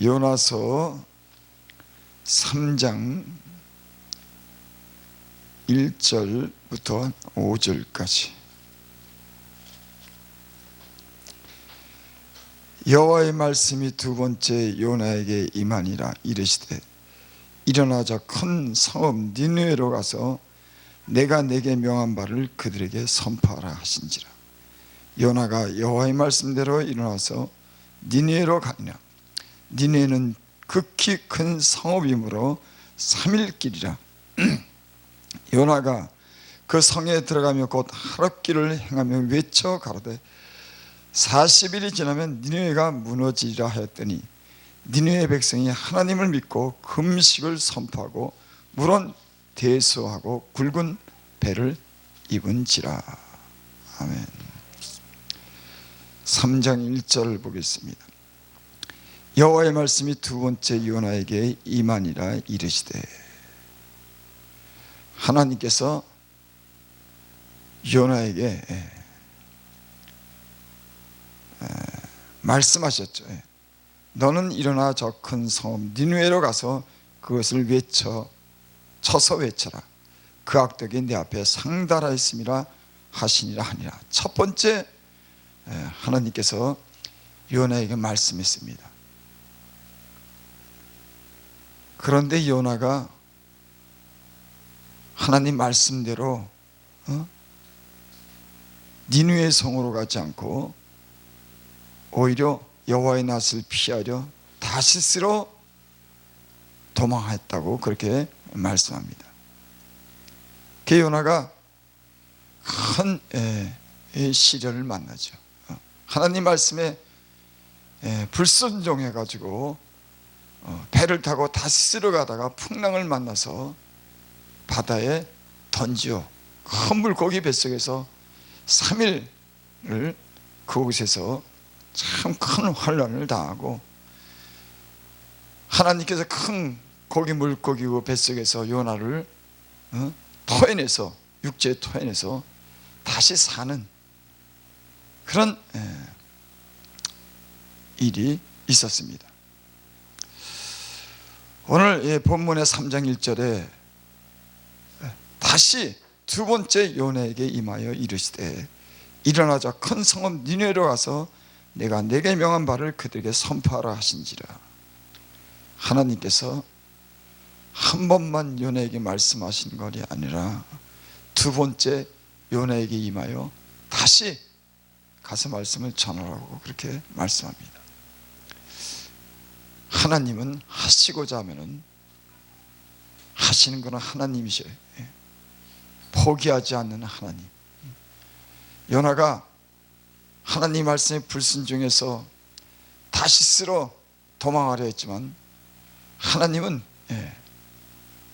요나서 3장 1절부터 5절까지. 여호와의 말씀이 두 번째 요나에게 임하니라. 이르시되 일어나 저 큰 성읍 니느웨로 가서 내가 내게 명한 바를 그들에게 선포하라 하신지라. 요나가 여호와의 말씀대로 일어나서 니느웨로 가니라. 니느웨는 극히 큰 성읍이므로 3일 길이라. 요나가 그 성에 들어가며 곧 하룻길을 행하며 외쳐 가로되 40일이 지나면 니느웨가 무너지리라 하였더니 니느웨 백성이 하나님을 믿고 금식을 선포하고 물은 대수하고 굵은 배를 입은지라. 아멘. 3장 1절을 보겠습니다. 여호와의 말씀이 두 번째 요나에게 임하니라. 이르시되, 하나님께서 요나에게 말씀하셨죠. 너는 일어나 저 큰 성읍 니느웨로 가서 그것을 쳐서 외쳐라. 그 악독이 내 앞에 상달하였음이라 하시니라 하니라. 첫 번째 하나님께서 요나에게 말씀했습니다. 그런데 요나가 하나님 말씀대로 니느웨 성으로 가지 않고 오히려 여호와의 낯을 피하려 다시스로 도망했다고 그렇게 말씀합니다. 그 요나가 큰 시련을 만나죠. 하나님 말씀에 불순종해 가지고 배를 타고 다시스로 가다가 풍랑을 만나서 바다에 던지어 큰 물고기 뱃속에서 3일을 그곳에서 참 큰 환난을 당하고, 하나님께서 큰 물고기 뱃속에서 요나를 토해내서, 육지에 토해내서 다시 사는 그런 일이 있었습니다. 오늘 본문의 3장 1절에 다시 두 번째 요나에게 임하여 이르시되 일어나 저 큰 성읍 니느웨로 가서 내가 내게 명한 바를 그들에게 선포하라 하신지라. 하나님께서 한 번만 요나에게 말씀하신 것이 아니라 두 번째 요나에게 임하여 다시 가서 말씀을 전하라고 그렇게 말씀합니다. 하나님은 하시고자 하면은 하시는 것은 하나님이셔요. 포기하지 않는 하나님. 요나가 하나님 말씀에 불순종해서 다시스로 도망하려 했지만 하나님은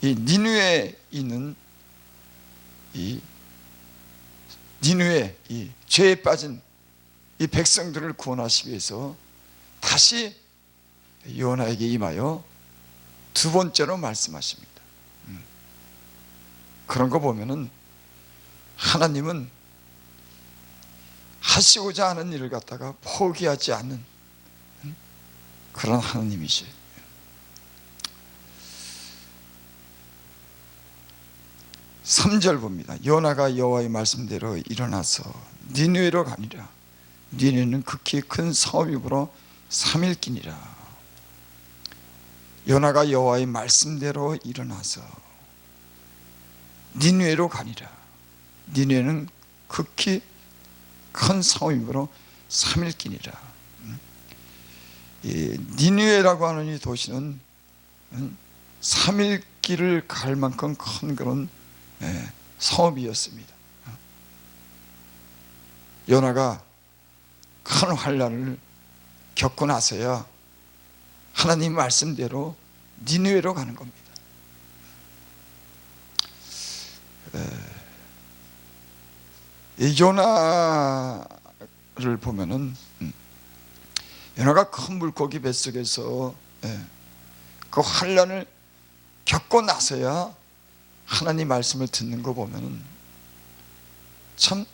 이 니느웨에 있는 이 니느웨 이 죄에 빠진 이 백성들을 구원하시기 위해서 다시 요나에게 임하여 두 번째로 말씀하십니다. 그런 거 보면은 하나님은 하시고자 하는 일을 갖다가 포기하지 않는 그런 하나님이시에요. 삼 절 봅니다. 요나가 여호와의 말씀대로 일어나서 니느웨로 가니라. 니느웨는 극히 큰 성읍이므로 3일 길이라. 요나가 여호와의 말씀대로 일어나서 니느웨로 가니라. 니느웨는 극히 큰 성읍이므로 3일 길이라. 니느웨라고 하는 이 도시는 3일 길을 갈 만큼 큰 그런 성읍이었습니다. 요나가 큰 환난을 겪고 나서야 하나님 말씀대로 니느웨로 가는 겁니다. 이 요나를 보면은 요나가 큰 물고기 뱃속에서 그 환난을 겪고 나서야 하나님 말씀을 듣는 거 보면은 참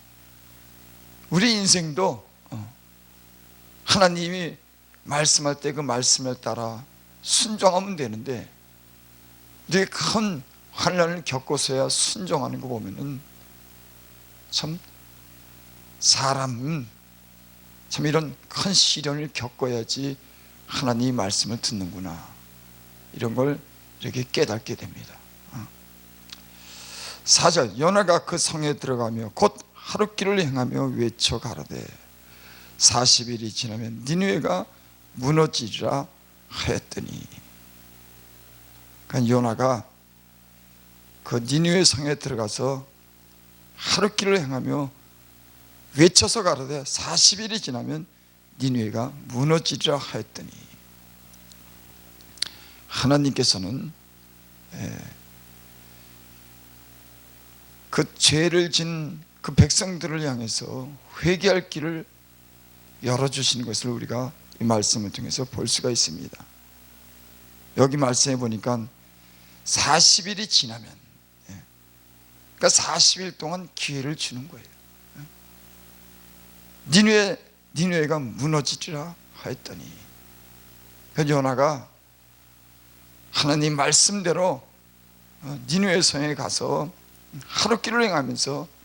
우리 인생도 하나님이 말씀할 때 그 말씀에 따라 순종하면 되는데, 이렇게 큰 환난을 겪고서야 순종하는 거 보면은 참 사람은 참 이런 큰 시련을 겪어야지 하나님의 말씀을 듣는구나, 이런 걸 이렇게 깨닫게 됩니다. 4절, 요나가 그 성에 들어가며 곧 하룻길을 행하며 외쳐 가로되 40일이 지나면 니느웨가 무너지리라 하였더니, 그러니까 요나가 그 니느웨 성에 들어가서 하룻길을 행하며 외쳐서 가로되 40일이 지나면 니느웨가 무너지리라 하였더니, 하나님께서는 그 죄를 진 그 백성들을 향해서 회개할 길을 열어주시는 것을 우리가 이 말씀을 통해서 볼 수가 있습니다. 여기 말씀해 보니까 40일이 지나면, 그러니까 40일 동안 기회를 주는 거예요. 니느웨가 무너지리라 하였더니, 그 요나가 하나님 말씀대로 니느웨 성에 가서 하룻길을 행하면서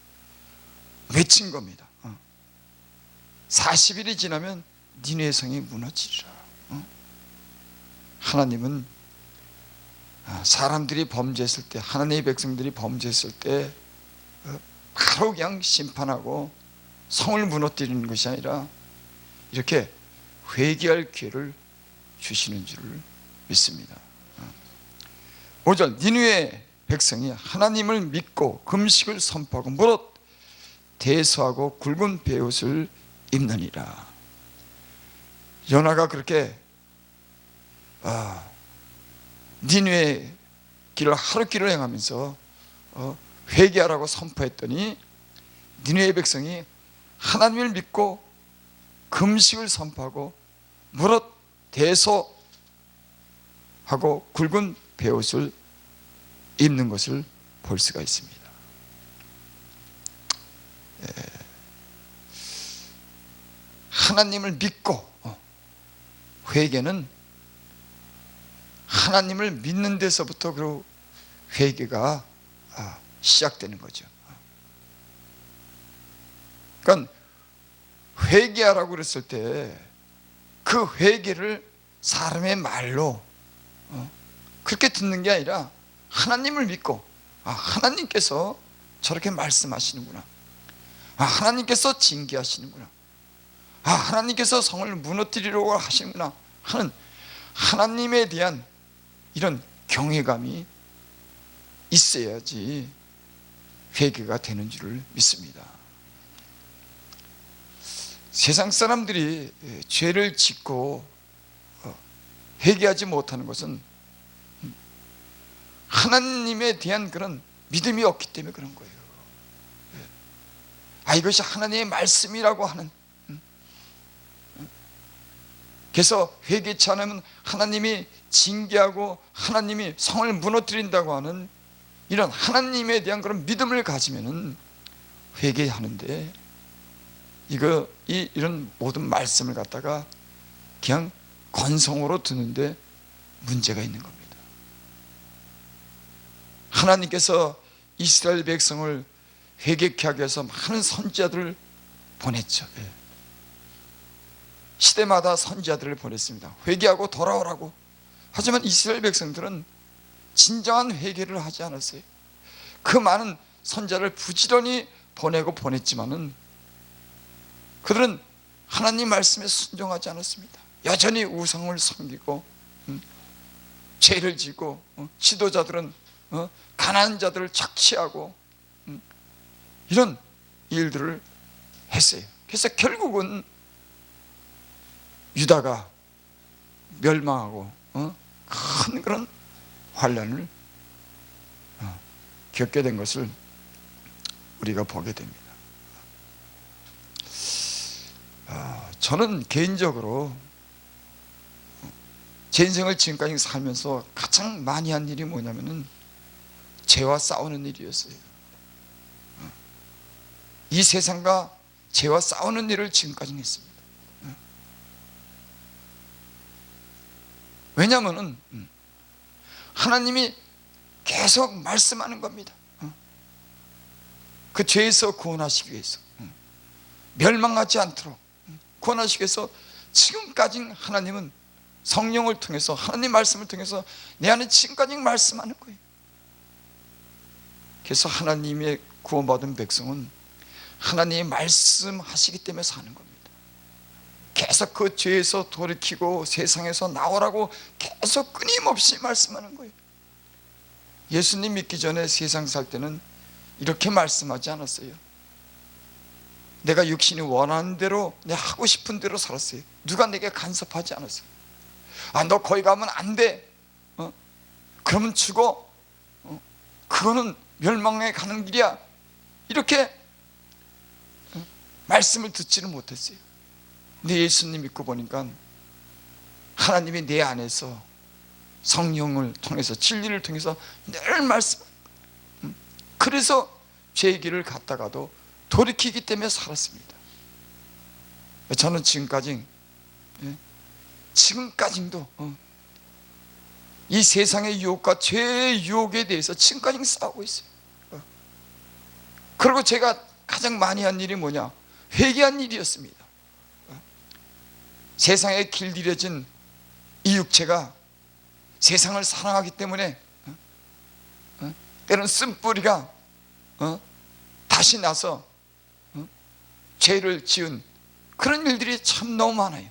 외친 겁니다. 40일이 지나면 니느웨 성이 무너지리라. 하나님은 사람들이 범죄했을 때, 하나님의 백성들이 범죄했을 때 바로 그냥 심판하고 성을 무너뜨리는 것이 아니라 이렇게 회개할 기회를 주시는 줄을 믿습니다. 5절, 니느웨 백성이 하나님을 믿고 금식을 선포하고 무릇 대소하고 굵은 베옷을 입느니라. 요나가 그렇게 니느웨 길을 하룻길을 행하면서 회개하라고 선포했더니, 니느웨 백성이 하나님을 믿고 금식을 선포하고 무릇 대소하고 굵은 베옷을 입는 것을 볼 수가 있습니다. 하나님을 믿고, 회개는 하나님을 믿는 데서부터 그 회개가 시작되는 거죠. 그러니까 회개하라고 그랬을 때 그 회개를 사람의 말로 그렇게 듣는 게 아니라 하나님을 믿고, 하나님께서 저렇게 말씀하시는구나, 하나님께서 징계하시는구나, 하나님께서 성을 무너뜨리려고 하시는구나 하는 하나님에 대한 이런 경외감이 있어야지 회개가 되는 줄을 믿습니다. 세상 사람들이 죄를 짓고 회개하지 못하는 것은 하나님에 대한 그런 믿음이 없기 때문에 그런 거예요. 이것이 하나님의 말씀이라고 하는, 그래서 회개치 않으면 하나님이 징계하고 하나님이 성을 무너뜨린다고 하는 이런 하나님에 대한 그런 믿음을 가지면은 회개하는데, 이런 모든 말씀을 갖다가 그냥 건성으로 듣는데 문제가 있는 겁니다. 하나님께서 이스라엘 백성을 회개케 하기 위해서 많은 선지자들을 보냈죠. 시대마다 선지자들을 보냈습니다. 회개하고 돌아오라고. 하지만 이스라엘 백성들은 진정한 회개를 하지 않았어요. 그 많은 선지자를 부지런히 보냈지만은 그들은 하나님 말씀에 순종하지 않았습니다. 여전히 우상을 섬기고 죄를 지고, 지도자들은 가난한 자들을 착취하고 이런 일들을 했어요. 그래서 결국은 유다가 멸망하고 큰 그런 환난을 겪게 된 것을 우리가 보게 됩니다. 저는 개인적으로 제 인생을 지금까지 살면서 가장 많이 한 일이 뭐냐면은 죄와 싸우는 일이었어요. 이 세상과 죄와 싸우는 일을 지금까지 했습니다. 왜냐하면 하나님이 계속 말씀하는 겁니다. 그 죄에서 구원하시기 위해서, 멸망하지 않도록 구원하시기 위해서 지금까지 하나님은 성령을 통해서, 하나님 말씀을 통해서 내 안에 지금까지 말씀하는 거예요. 그래서 하나님의 구원받은 백성은 하나님이 말씀하시기 때문에 사는 겁니다. 계속 그 죄에서 돌이키고 세상에서 나오라고 계속 끊임없이 말씀하는 거예요. 예수님 믿기 전에 세상 살 때는 이렇게 말씀하지 않았어요. 내가 육신이 원하는 대로, 내가 하고 싶은 대로 살았어요. 누가 내게 간섭하지 않았어요. 너 거기 가면 안 돼, 그러면 죽어, 그거는 멸망에 가는 길이야, 이렇게 말씀을 듣지는 못했어요. 근데 예수님 믿고 보니까 하나님이 내 안에서 성령을 통해서, 진리를 통해서 늘 말씀, 그래서 죄의 길을 갔다가도 돌이키기 때문에 살았습니다. 저는 지금까지도 이 세상의 유혹과 죄의 유혹에 대해서 지금까지 싸우고 있어요. 그리고 제가 가장 많이 한 일이 뭐냐? 회개한 일이었습니다. 세상에 길들여진 이 육체가 세상을 사랑하기 때문에 때로는 쓴뿌리가 다시 나서 죄를 지은 그런 일들이 참 너무 많아요.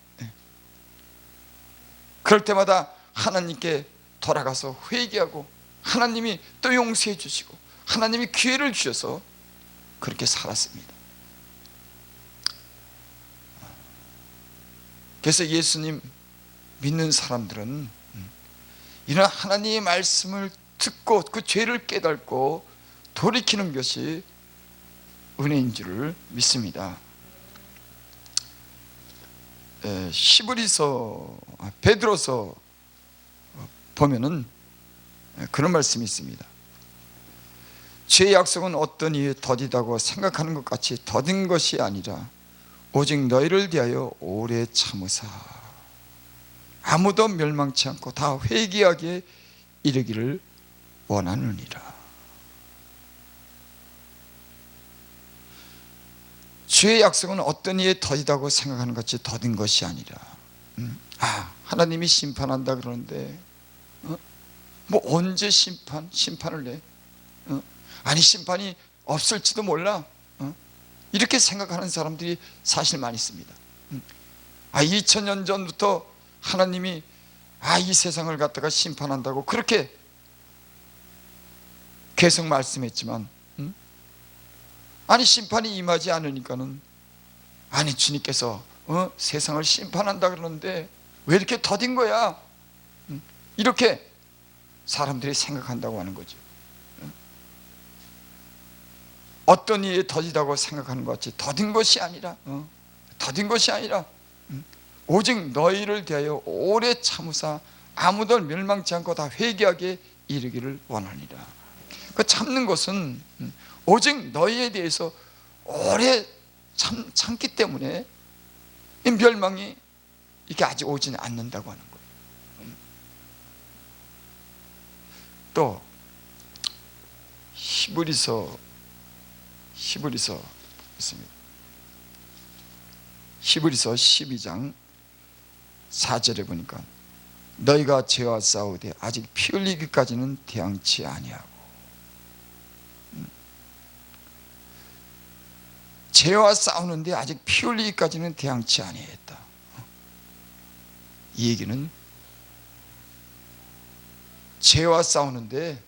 그럴 때마다 하나님께 돌아가서 회개하고, 하나님이 또 용서해 주시고, 하나님이 기회를 주셔서 그렇게 살았습니다. 그래서 예수님 믿는 사람들은 이런 하나님의 말씀을 듣고 그 죄를 깨닫고 돌이키는 것이 은혜인 줄을 믿습니다. 베드로서 보면은 그런 말씀이 있습니다. 죄의 약속은 어떤 이에 더디다고 생각하는 것 같이 더딘 것이 아니라 오직 너희를 위하여 오래 참으사 아무도 멸망치 않고 다 회개하게 이르기를 원하느니라. 주의 약속은 어떤 이에 더디다고 생각하는 것 같이 더딘 것이 아니라, 하나님이 심판한다 그러는데 뭐 언제 심판을 내? 아니 심판이 없을지도 몰라, 이렇게 생각하는 사람들이 사실 많이 있습니다. 2000년 전부터 하나님이 이 세상을 갖다가 심판한다고 그렇게 계속 말씀했지만, 아니 심판이 임하지 않으니까는, 아니 주님께서 세상을 심판한다 그러는데 왜 이렇게 더딘 거야? 이렇게 사람들이 생각한다고 하는 거죠. 어떤 이에 더디다고 생각하는 것 같이 더딘 것이 아니라, 오직 너희를 대하여 오래 참으사 아무도 멸망치 않고 다 회개하게 이르기를 원하니라. 그 참는 것은 오직 너희에 대해서 오래 참기 때문에 이 멸망이 이게 아직 오지는 않는다고 하는 거예요. 또 히브리서 있습니다. 히브리서 12장 4절에 보니까 너희가 죄와 싸우되 아직 피 흘리기까지는 대항치 아니하고, 죄와 싸우는데 아직 피 흘리기까지는 대항치 아니했다. 이 얘기는 죄와 싸우는데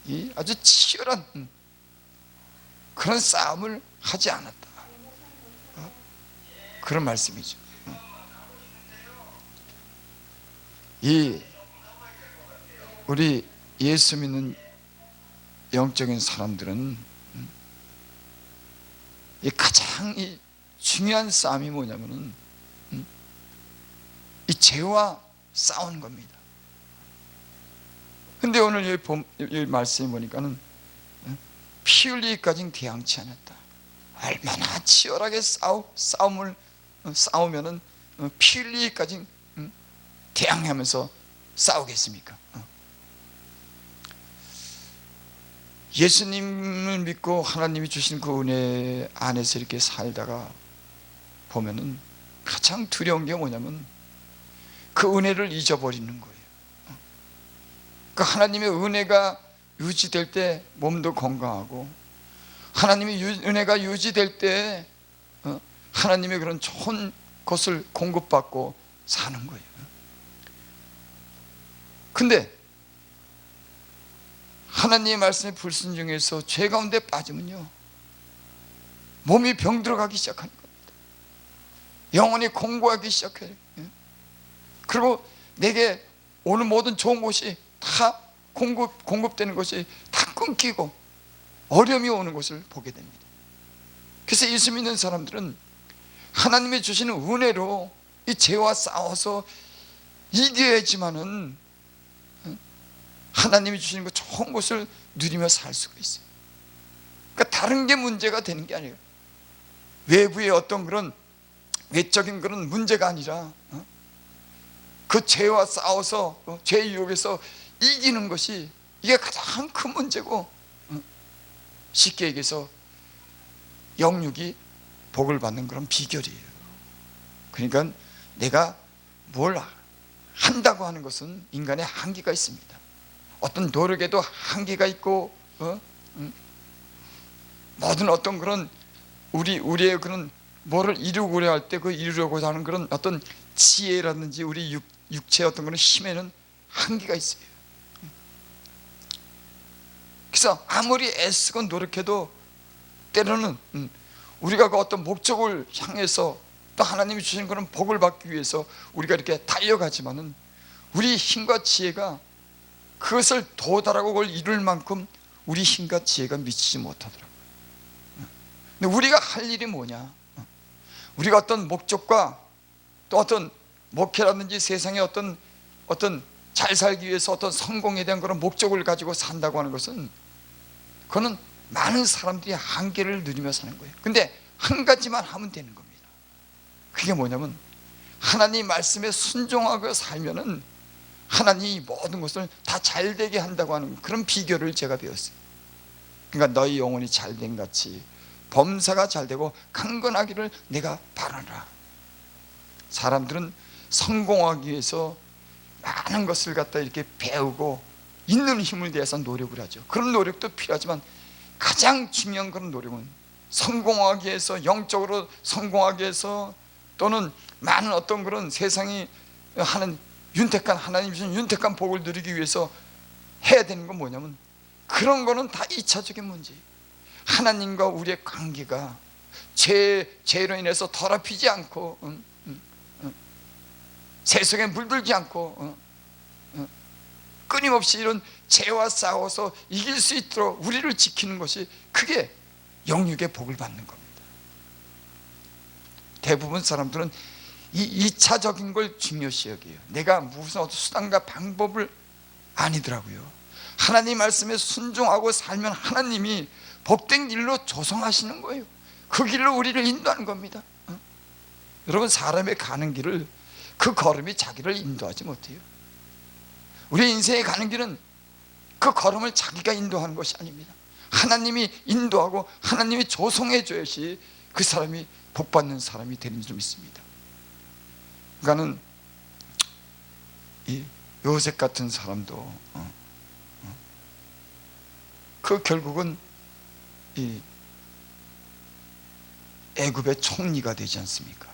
이 아주 치열한 그런 싸움을 하지 않았다, 그런 말씀이죠. 이 우리 예수 믿는 영적인 사람들은 이 가장 이 중요한 싸움이 뭐냐면은 이 죄와 싸우는 겁니다. 근데 오늘 이 말씀이 보니까는 피 흘리기까지는 대항치 않았다. 얼마나 치열하게 싸우면은 피 흘리기까지 대항하면서 싸우겠습니까? 예수님을 믿고 하나님이 주신 그 은혜 안에서 이렇게 살다가 보면은 가장 두려운 게 뭐냐면 그 은혜를 잊어버리는 거예요. 그 하나님의 은혜가 유지될 때 몸도 건강하고, 하나님의 은혜가 유지될 때 하나님의 그런 좋은 것을 공급받고 사는 거예요. 근데 하나님의 말씀에 불순종해서 죄 가운데 빠지면요, 몸이 병들어가기 시작하는 겁니다. 영혼이 공고하기 시작해요. 그리고 내게 오는 모든 좋은 것이 다 공급되는 것이 다 끊기고 어려움이 오는 것을 보게 됩니다. 그래서 예수 믿는 사람들은 하나님이 주시는 은혜로 이 죄와 싸워서 이겨야지만은 하나님이 주시는 그 좋은 것을 누리며 살 수가 있어요. 그러니까 다른 게 문제가 되는 게 아니에요. 외부의 어떤 그런 외적인 그런 문제가 아니라 그 죄와 싸워서 죄의 유혹에서 이기는 것이, 이게 가장 큰 문제고, 쉽게 얘기해서 영육이 복을 받는 그런 비결이에요. 그러니까 내가 뭘 한다고 하는 것은 인간의 한계가 있습니다. 어떤 노력에도 한계가 있고, 모든 어떤 그런 우리의 그런 뭐를 이루고자 할 때 그 이루려고자 하는 그런 어떤 지혜라든지 우리 육체의 어떤 그런 힘에는 한계가 있어요. 그래서 아무리 애쓰고 노력해도 때로는 우리가 그 어떤 목적을 향해서 또 하나님이 주신 그런 복을 받기 위해서 우리가 이렇게 달려가지만은 우리 힘과 지혜가 그것을 도달하고 그걸 이룰 만큼 우리 힘과 지혜가 미치지 못하더라고요. 근데 우리가 할 일이 뭐냐? 우리가 어떤 목적과 또 어떤 목회라든지 세상의 어떤 잘 살기 위해서 어떤 성공에 대한 그런 목적을 가지고 산다고 하는 것은, 그거는 많은 사람들이 한계를 누리며 사는 거예요. 근데 한 가지만 하면 되는 겁니다. 그게 뭐냐면 하나님 말씀에 순종하고 살면은 하나님이 모든 것을 다 잘되게 한다고 하는 그런 비결을 제가 배웠어요. 그러니까 너희 영혼이 잘된 같이 범사가 잘되고 강건하기를 내가 바라라. 사람들은 성공하기 위해서 많은 것을 갖다 이렇게 배우고 있는 힘을 대해서 노력을 하죠. 그런 노력도 필요하지만 가장 중요한 그런 노력은 성공하기 위해서, 영적으로 성공하기 위해서, 또는 많은 어떤 그런 세상이 하는 윤택한, 하나님 주신 윤택한 복을 누리기 위해서 해야 되는 건 뭐냐면, 그런 거는 다 2차적인 문제예요. 하나님과 우리의 관계가 죄로 인해서 더럽히지 않고 세속에 물들지 않고 끊임없이 이런 죄와 싸워서 이길 수 있도록 우리를 지키는 것이, 그게 영육의 복을 받는 겁니다. 대부분 사람들은 이 2차적인 걸 중요시 여겨요. 내가 무슨 어떤 수단과 방법을 아니더라고요. 하나님 말씀에 순종하고 살면 하나님이 복된 길로 조성하시는 거예요. 그 길로 우리를 인도하는 겁니다. 여러분, 사람의 가는 길을, 그 걸음이 자기를 인도하지 못해요. 우리 인생에 가는 길은 그 걸음을 자기가 인도하는 것이 아닙니다. 하나님이 인도하고 하나님이 조성해 줘야지 그 사람이 복받는 사람이 되는 줄 믿습니다. 그러니까는 이 요셉 같은 사람도 그 결국은 이 애굽의 총리가 되지 않습니까?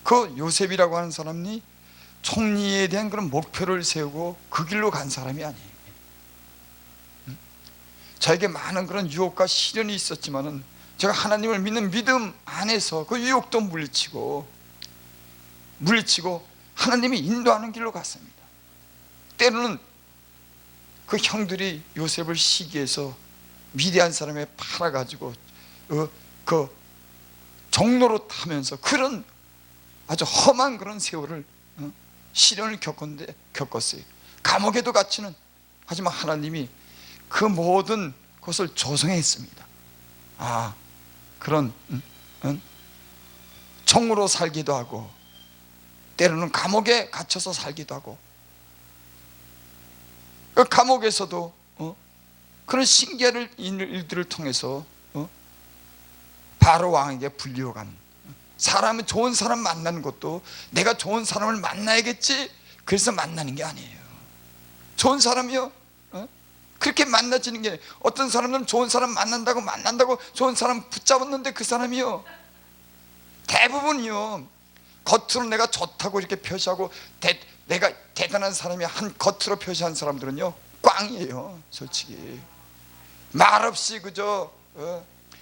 그 요셉이라고 하는 사람이 총리에 대한 그런 목표를 세우고 그 길로 간 사람이 아니에요. 저에게 많은 그런 유혹과 시련이 있었지만은 제가 하나님을 믿는 믿음 안에서 그 유혹도 물리치고 하나님이 인도하는 길로 갔습니다. 때로는 그 형들이 요셉을 시기해서 미디안 사람에 팔아가지고 그 종로로 타면서 그런 아주 험한 그런 세월을 시련을 겪었어요. 감옥에도 갇히는, 하지만 하나님이 그 모든 것을 조성했습니다. 그런 종으로 살기도 하고 때로는 감옥에 갇혀서 살기도 하고, 그 감옥에서도 그런 신기한 일들을 통해서 바로 왕에게 불리어간, 사람은 좋은 사람 만나는 것도 내가 좋은 사람을 만나야겠지 그래서 만나는 게 아니에요. 좋은 사람이요 그렇게 만나지는 게, 어떤 사람은 좋은 사람 만난다고 좋은 사람 붙잡았는데 그 사람이요 대부분이요 겉으로 내가 좋다고 이렇게 표시하고 내가 대단한 사람이 한 겉으로 표시한 사람들은요 꽝이에요. 솔직히 말없이 그저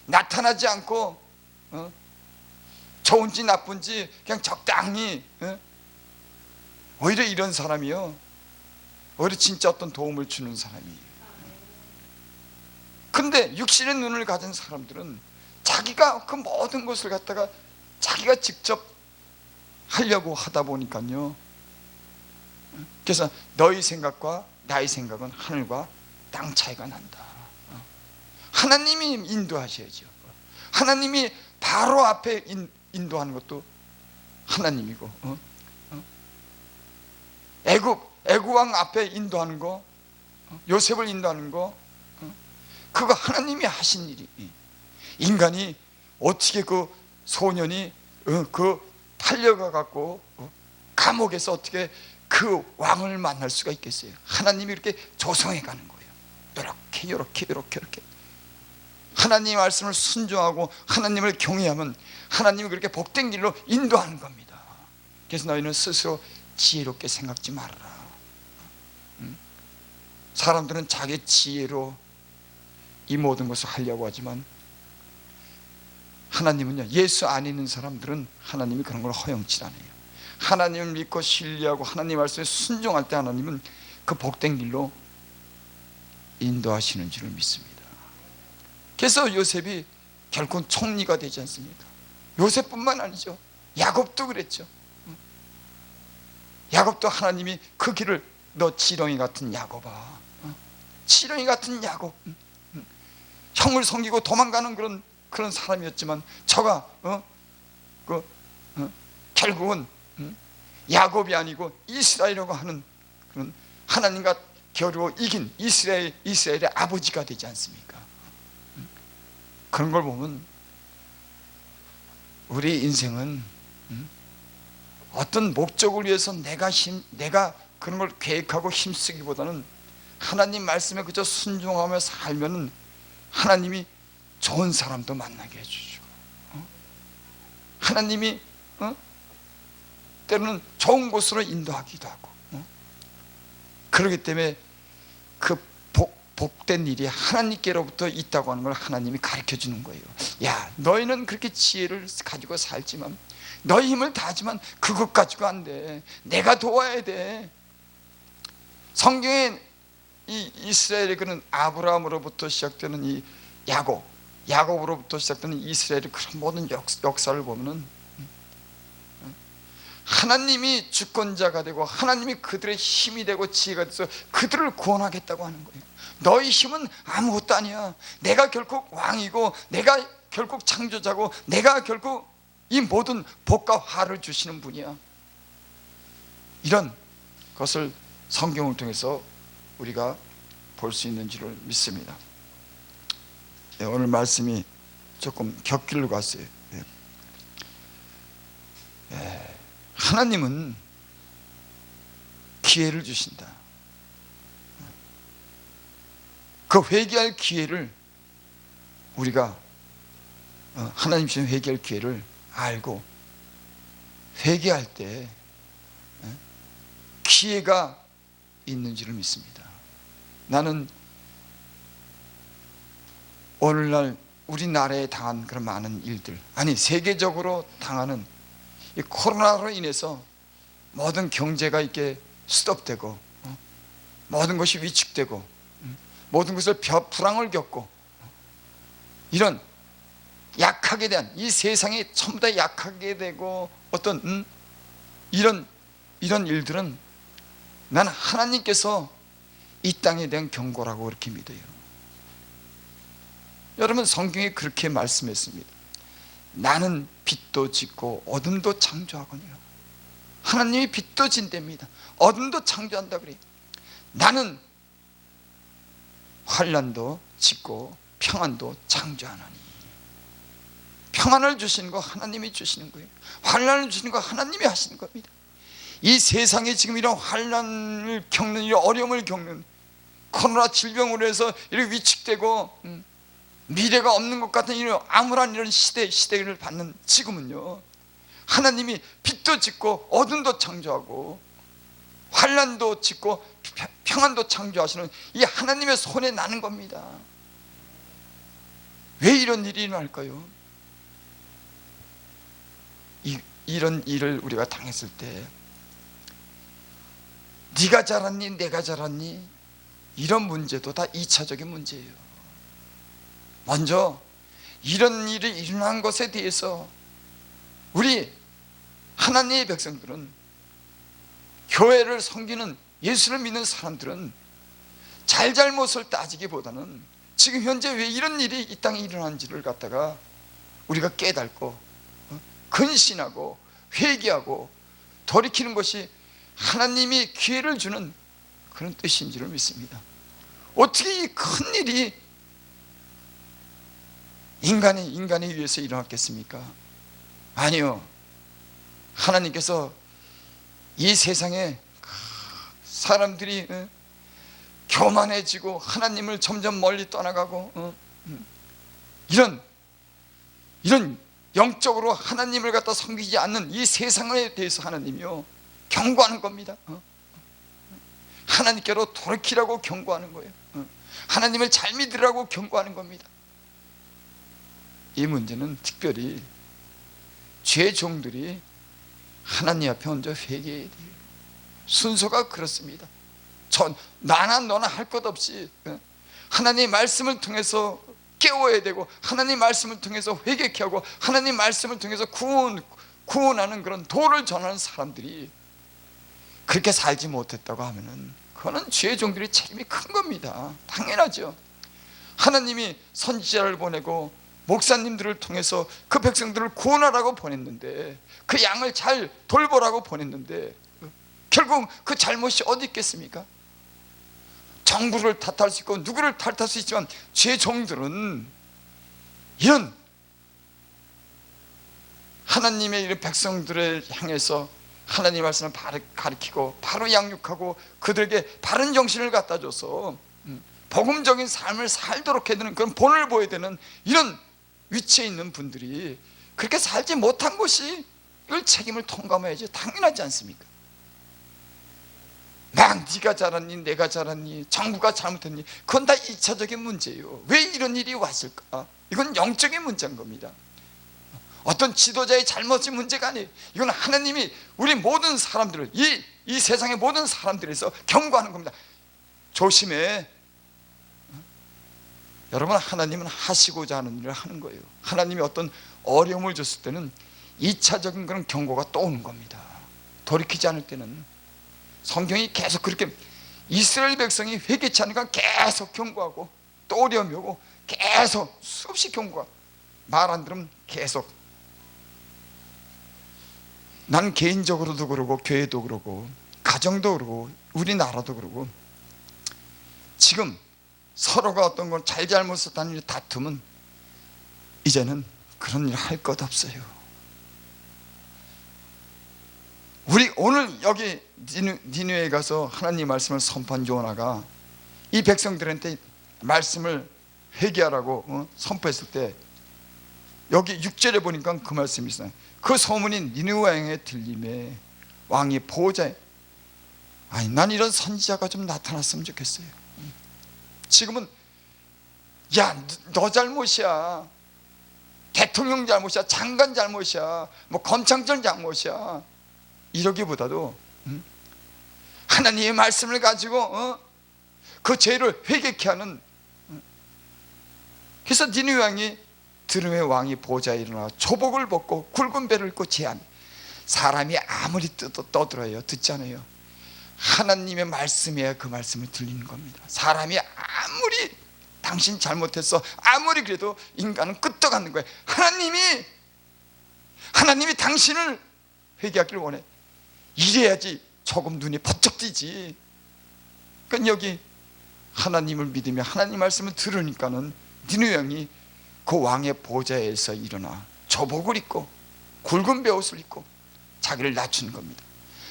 나타나지 않고 좋은지 나쁜지 그냥 적당히, 오히려 이런 사람이요 오히려 진짜 어떤 도움을 주는 사람이에요. 근데 육신의 눈을 가진 사람들은 자기가 그 모든 것을 갖다가 자기가 직접 하려고 하다 보니까요, 그래서 너희 생각과 나의 생각은 하늘과 땅 차이가 난다. 하나님이 인도하셔야죠. 하나님이 바로 앞에 인도하는 것도 하나님이고, 애굽 왕 앞에 인도하는 거, 요셉을 인도하는 거, 그거 하나님이 하신 일이. 인간이 어떻게 그 소년이 그 팔려가 갖고 감옥에서 어떻게 그 왕을 만날 수가 있겠어요? 하나님이 이렇게 조성해 가는 거예요. 이렇게 하나님의 말씀을 순종하고 하나님을 경외하면 하나님이 그렇게 복된 길로 인도하는 겁니다. 그래서 너희는 스스로 지혜롭게 생각지 말아라. 사람들은 자기 지혜로 이 모든 것을 하려고 하지만 하나님은요, 예수 안 있는 사람들은 하나님이 그런 걸 허용치 않아요. 하나님을 믿고 신뢰하고 하나님 말씀에 순종할 때 하나님은 그 복된 길로 인도하시는 줄을 믿습니다. 그래서 요셉이 결국 총리가 되지 않습니까? 요셉뿐만 아니죠, 야곱도 그랬죠. 야곱도 하나님이 그 길을, 너 지렁이 같은 야곱아, 지렁이 같은 야곱, 형을 섬기고 도망가는 그런 사람이었지만 저가 결국은 야곱이 아니고 이스라엘이라고 하는 그런 하나님과 겨루어 이긴 이스라엘의 아버지가 되지 않습니까? 그런 걸 보면 우리 인생은 어떤 목적을 위해서 내가 그런 걸 계획하고 힘쓰기보다는 하나님 말씀에 그저 순종하며 살면은 하나님이 좋은 사람도 만나게 해주시고, 하나님이 때로는 좋은 곳으로 인도하기도 하고, 그렇기 때문에 그 복된 일이 하나님께로부터 있다고 하는 걸 하나님이 가르쳐 주는 거예요. 야, 너희는 그렇게 지혜를 가지고 살지만, 너희 힘을 다하지만 그것 가지고 안 돼. 내가 도와야 돼. 성경에 이 이스라엘의 그는 아브라함으로부터 시작되는 이 야곱으로부터 시작되는 이스라엘의 그런 모든 역사를 보면은 하나님이 주권자가 되고 하나님이 그들의 힘이 되고 지혜가 돼서 그들을 구원하겠다고 하는 거예요. 너희 힘은 아무것도 아니야. 내가 결국 왕이고 내가 결국 창조자고 내가 결국 이 모든 복과 화를 주시는 분이야. 이런 것을 성경을 통해서 우리가 볼 수 있는 줄을 믿습니다. 네, 오늘 말씀이 조금 격길로 갔어요. 하나님은 기회를 주신다. 그 회개할 기회를 우리가 하나님 주신 회개할 기회를 알고 회개할 때 기회가 있는지를 믿습니다. 나는 오늘날 우리나라에 당한 그런 많은 일들, 아니 세계적으로 당하는 이 코로나로 인해서 모든 경제가 이렇게 스톱되고 모든 것이 위축되고 모든 것을 불황을 겪고 이런 약하게 대한 이 세상이 전부 다 약하게 되고 어떤 이런 일들은 나는 하나님께서 이 땅에 대한 경고라고 그렇게 믿어요. 여러분, 성경에 그렇게 말씀했습니다. 나는 빛도 짓고 어둠도 창조하거니와 하나님이 빛도 진답니다. 어둠도 창조한다 그래요. 나는 환난도 짓고 평안도 창조하나니. 평안을 주시는 거 하나님이 주시는 거예요. 환난을 주시는 거 하나님이 하시는 겁니다. 이 세상에 지금 이런 환난을 겪는, 이런 어려움을 겪는, 코로나 질병으로 해서 이렇게 위축되고 미래가 없는 것 같은 이런 암울한 이런 시대를 받는 지금은요, 하나님이 빛도 짓고 어둠도 창조하고 환난도 짓고 평안도 창조하시는 이 하나님의 손에 나는 겁니다. 왜 이런 일이 일어날까요? 이런 일을 우리가 당했을 때 네가 잘했니 내가 잘했니 이런 문제도 다 2차적인 문제예요. 먼저 이런 일이 일어난 것에 대해서 우리 하나님의 백성들은, 교회를 섬기는, 예수를 믿는 사람들은 잘잘못을 따지기보다는 지금 현재 왜 이런 일이 이 땅에 일어난지를 갖다가 우리가 깨닫고 근신하고 회개하고 돌이키는 것이 하나님이 기회를 주는 그런 뜻인 줄을 믿습니다. 어떻게 이 큰 일이 인간에 의해서 일어났겠습니까? 아니요. 하나님께서 이 세상에 사람들이 교만해지고 하나님을 점점 멀리 떠나가고 이런 영적으로 하나님을 갖다 섬기지 않는 이 세상에 대해서 하나님이요 경고하는 겁니다. 하나님께로 돌이키라고 경고하는 거예요. 하나님을 잘 믿으라고 경고하는 겁니다. 이 문제는 특별히 죄 종들이 하나님 앞에 먼저 회개해야 돼요. 순서가 그렇습니다. 나나 너나 할 것 없이 하나님 말씀을 통해서 깨워야 되고, 하나님 말씀을 통해서 회개케 하고, 하나님 말씀을 통해서 구원하는 그런 도를 전하는 사람들이 그렇게 살지 못했다고 하면은 그거는 죄 종들의 책임이 큰 겁니다. 당연하죠. 하나님이 선지자를 보내고 목사님들을 통해서 그 백성들을 구원하라고 보냈는데, 그 양을 잘 돌보라고 보냈는데 결국 그 잘못이 어디 있겠습니까? 정부를 탓할 수 있고 누구를 탓할 수 있지만 죄 종들은 이런 하나님의 이런 백성들을 향해서 하나님의 말씀을 바로 가르치고 바로 양육하고 그들에게 바른 정신을 갖다 줘서 복음적인 삶을 살도록 해야 되는 그런 본을 보여야 되는 이런 위치에 있는 분들이 그렇게 살지 못한 것이 이걸 책임을 통감해야지 당연하지 않습니까? 막 네가 잘했니 내가 잘했니 정부가 잘못했니 그건 다 2차적인 문제예요. 왜 이런 일이 왔을까? 이건 영적인 문제인 겁니다. 어떤 지도자의 잘못이 문제가 아니에요. 이건 하나님이 우리 모든 사람들을 이 세상의 모든 사람들에서 경고하는 겁니다. 조심해. 여러분, 하나님은 하시고자 하는 일을 하는 거예요. 하나님이 어떤 어려움을 줬을 때는 2차적인 그런 경고가 또 오는 겁니다. 돌이키지 않을 때는. 성경이 계속 그렇게 이스라엘 백성이 회개치 않으니까 계속 경고하고 또 어려움이 오고 계속 수없이 경고하고 말 안 들으면 계속. 난 개인적으로도 그러고 교회도 그러고 가정도 그러고 우리나라도 그러고 지금 서로가 어떤 걸 잘못을 다니는 다툼은 이제는 그런 일 할 것 없어요. 우리 오늘 여기 니느웨에 가서 하나님 말씀을 선포한 요나가 이 백성들한테 말씀을 회개하라고 선포했을 때 여기 6절에 보니까 그 말씀이 있어요. 그 소문이 니느웨 왕에 들림에 왕이 보호자에, 아니 난 이런 선지자가 좀 나타났으면 좋겠어요. 지금은 야 너 잘못이야, 대통령 잘못이야, 장관 잘못이야, 뭐 검찰청 잘못이야 이러기보다도 하나님의 말씀을 가지고 그 죄를 회개케 하는. 그래서 니느웨 왕이 드르메 왕이 보좌에 일어나 조복을 벗고 굵은 배를 입고 제한. 사람이 아무리 떠들어요 듣지 않아요. 하나님의 말씀이야 그 말씀을 들리는 겁니다. 사람이 아무리 당신 잘못했어 아무리 그래도 인간은 끄떡하는 거예요. 하나님이 당신을 회개하기를 원해. 이래야지 조금 눈이 번쩍 뜨지. 그러니까 여기 하나님을 믿으며 하나님 말씀을 들으니까는 니누 왕이 그 왕의 보좌에서 일어나 조복을 입고 굵은 베옷을 입고 자기를 낮추는 겁니다.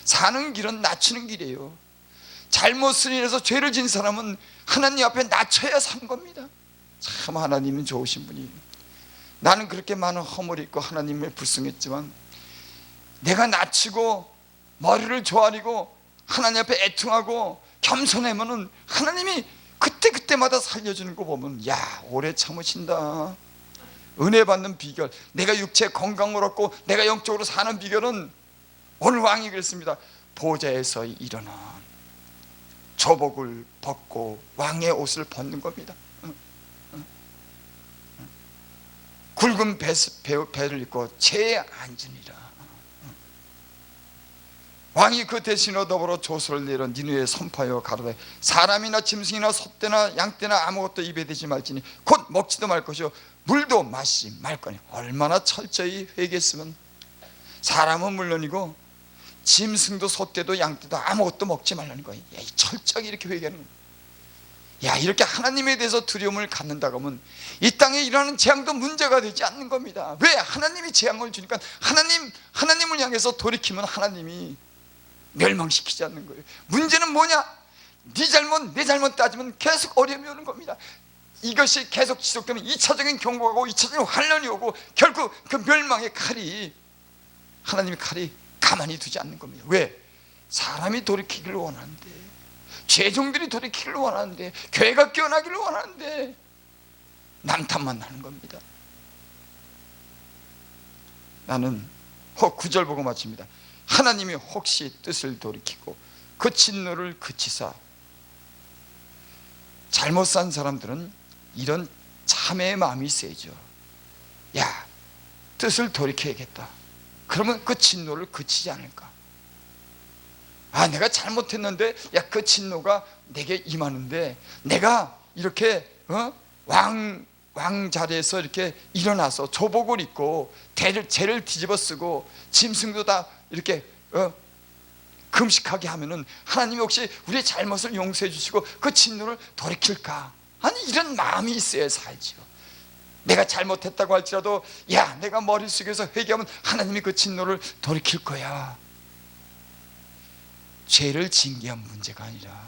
사는 길은 낮추는 길이에요. 잘못을 인해서 죄를 진 사람은 하나님 앞에 낮춰야 사는 겁니다. 참 하나님은 좋으신 분이에요. 나는 그렇게 많은 허물이 있고 하나님을 불순했지만 내가 낮추고 머리를 조아리고 하나님 앞에 애통하고 겸손하면은 하나님이 그때그때마다 살려주는 거 보면 야, 오래 참으신다. 은혜 받는 비결, 내가 육체 건강을 얻고 내가 영적으로 사는 비결은 오늘 왕이 그랬습니다. 보좌에서 일어나 조복을 벗고 왕의 옷을 벗는 겁니다. 굵은 배를 입고 체에 앉으니라. 왕이 그 대신으로 더불어 조서를 내려 니누에 선포하여 가로되 사람이나 짐승이나 소떼나 양떼나 아무것도 입에 대지 말지니 곧 먹지도 말 것이요 물도 마시지 말 거니. 얼마나 철저히 회개했으면 사람은 물론이고 짐승도 소떼도 양떼도 아무것도 먹지 말라는 거예요. 야, 철저하게 이렇게 회개하는 거예요. 야, 이렇게 하나님에 대해서 두려움을 갖는다고 하면 이 땅에 일어나는 재앙도 문제가 되지 않는 겁니다. 왜? 하나님이 재앙을 주니까 하나님을 향해서 돌이키면 하나님이 멸망시키지 않는 거예요. 문제는 뭐냐? 네 잘못 내 잘못 따지면 계속 어려움이 오는 겁니다. 이것이 계속 지속되면 2차적인 경고가 오고 2차적인 환란이 오고 결국 그 멸망의 칼이, 하나님의 칼이 가만히 두지 않는 겁니다. 왜? 사람이 돌이키기를 원하는데, 죄종들이 돌이키기를 원하는데, 교회가 깨어나기를 원하는데 남탓만 하는 겁니다. 나는 9절 보고 마칩니다. 하나님이 혹시 뜻을 돌이키고 그 진노를 그치사. 잘못 산 사람들은 이런 참회의 마음이 세죠. 야, 뜻을 돌이켜야겠다. 그러면 그 진노를 그치지 않을까? 아, 내가 잘못했는데 야, 그 진노가 내게 임하는데 내가 이렇게 왕 자리에서 이렇게 일어나서 조복을 입고 죄를 뒤집어 쓰고 짐승도 다 이렇게 금식하게 하면은 하나님이 혹시 우리의 잘못을 용서해 주시고 그 진노를 돌이킬까? 아니, 이런 마음이 있어야 살죠. 내가 잘못했다고 할지라도 야, 내가 머릿속에서 회개하면 하나님이 그 진노를 돌이킬 거야. 죄를 징계한 문제가 아니라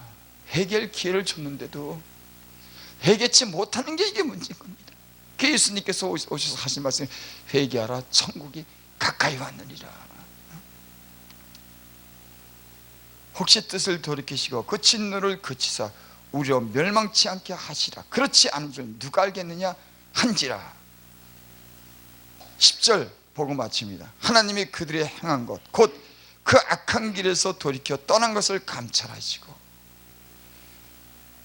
회개할 기회를 줬는데도 회개치 못하는 게 이게 문제인 겁니다. 그 예수님께서 오셔서 하신 말씀, 회개하라 천국이 가까이 왔느니라. 혹시 뜻을 돌이키시고 그 진노를 그치사 우려 멸망치 않게 하시라. 그렇지 않은 줄 누가 알겠느냐 한지라. 10절 보고 마칩니다. 하나님이 그들의 행한 것 곧 그 악한 길에서 돌이켜 떠난 것을 감찰하시고.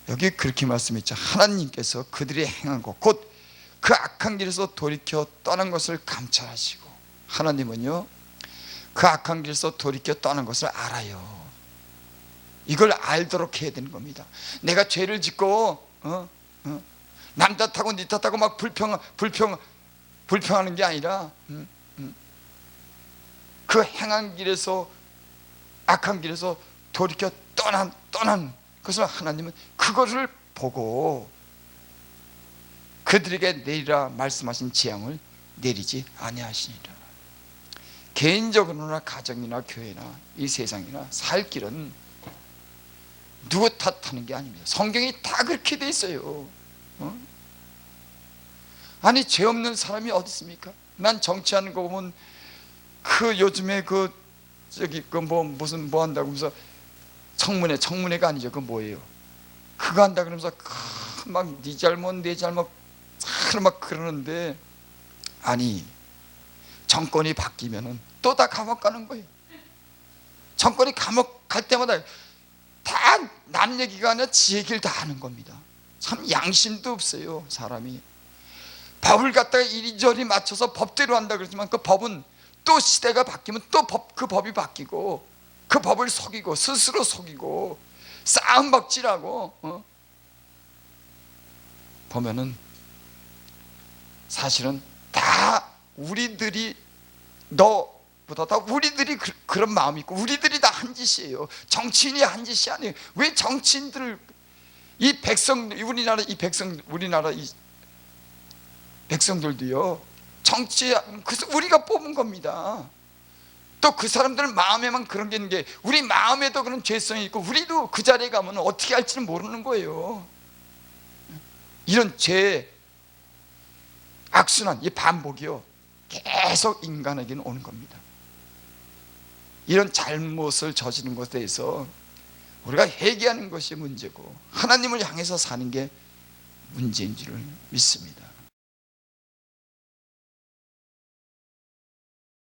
여기 그렇게 말씀했죠. 하나님께서 그들이 행한 것 곧 그 악한 길에서 돌이켜 떠난 것을 감찰하시고. 하나님은요, 그 악한 길에서 돌이켜 떠난 것을 알아요. 이걸 알도록 해야 되는 겁니다. 내가 죄를 짓고 남 탓하고 네 탓하고 막 불평하는 게 아니라 그 행한 길에서, 악한 길에서 돌이켜 떠난 그것을 하나님은 그것을 보고 그들에게 내리라 말씀하신 재앙을 내리지 아니하시니라. 개인적으로나 가정이나 교회나 이 세상이나 살 길은 누구 탓하는 게 아닙니다. 성경이 다 그렇게 돼 있어요. 아니, 죄 없는 사람이 어디 있습니까? 난 정치하는 거 보면 그 요즘에 무슨 뭐 한다고 하면서 청문회가 아니죠. 그 뭐예요? 그거 한다 그러면서 막 네 잘못 내 잘못 막 그러는데, 아니, 정권이 바뀌면은 또 다 감옥 가는 거예요. 정권이 감옥 갈 때마다 다 남 얘기가 아니라 지 얘기를 다 하는 겁니다. 참 양심도 없어요, 사람이. 법을 갖다가 이리저리 맞춰서 법대로 한다 그러지만 그 법은 또 시대가 바뀌면 또 그 법이 바뀌고 그 법을 속이고 스스로 속이고 싸움박질하고 보면은 사실은 다 우리들이 너 것보다 다 우리들이 그런 마음이 있고 우리들이 다 한 짓이에요. 정치인이 한 짓이 아니에요. 왜 정치인들 이 백성 우리나라 이 백성들도요 정치 우리가 뽑은 겁니다. 또 그 사람들 마음에만 그런 게 있는 게 우리 마음에도 그런 죄성이 있고 우리도 그 자리에 가면 어떻게 할지는 모르는 거예요. 이런 죄 악순환 이 반복이요 계속 인간에게는 오는 겁니다. 이런 잘못을 저지른 것에 대해서 우리가 회개하는 것이 문제고 하나님을 향해서 사는 게 문제인 줄을 믿습니다.